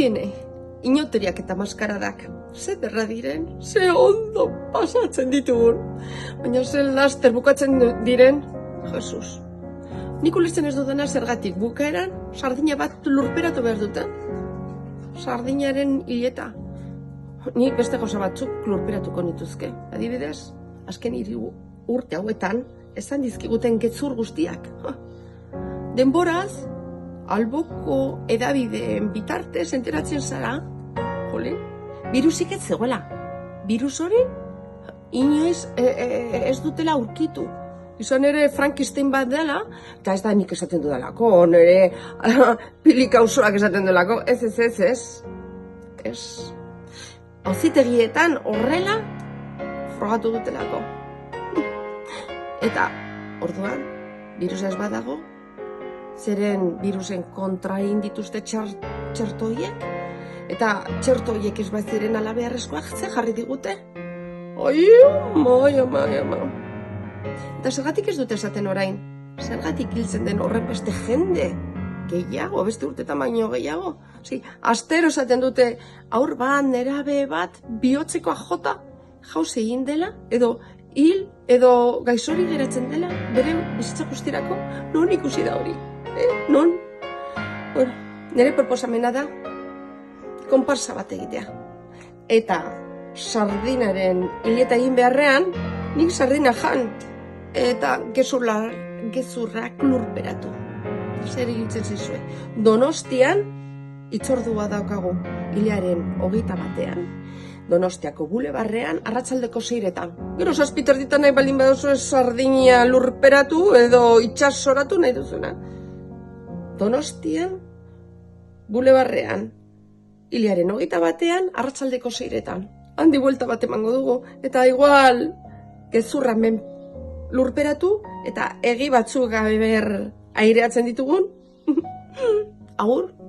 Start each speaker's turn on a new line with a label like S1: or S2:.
S1: hiene, inoteriak eta maskaradak. Ze derra diren, ze ondo pasatzen ditugun. Baina ze laster bukatzen diren, Jesus. Nik ulertzen ez dudana zergatik bukaeran, sardina bat lurperatu behar duten. Sardinaren hileta. Nik beste gauza batzuk lurperatuko nituzke. Adibidez, azken 3 urte hauetan, esan dizkiguten gezur guztiak. Denboraz, alboko edabideen bitartez enteratzen zara, jole, virusik ez zegoela. Virus hori, inoiz ez dutela aurkitu. Izan ere Frankenstein bat dela, eta ez da nik esaten dudalako, nire pilikausoak esaten dudalako, ez. Auzitegietan horrela frogatu dutelako. Eta, orduan, virusa ez badago, zeren virusen kontra egin dituzte txerto horiek, eta txerto horiek ez bat ziren ala beharrezkoak, ze jarri digute? Ama. Eta zergatik ez dute esaten orain? Zergatik hiltzen den horren beste jende? Gehiago, beste urtetan baino gehiago. Astero esaten dute aur bat, nerabe bat, bihotzekoa jauze egin dela, edo hil, edo gaixori geratzen dela, bere bizitza guztirako, non ikusi da hori? Non? Nire proposamena da, konparsa bat egitea. Eta sardinaren hileta egin beharrean, nik sardina jan, eta gezurrak lurperatu. Zer egitzen zizue. Donostian, itzordua daukagu, hilaren 21. Donostiako bulebarrean, arratsaldeko 6etan. Gero 7 nahi baldin baduzu sardina lurperatu edo itxasoratu nahi duzuna. Donostian, bulebarrean, hilaren 21, arratsaldeko 6etan. Handi buelta bat emango dugu, eta igual gezurra lurperatu eta egi batzuk gabe aireatzen ditugun. Agur.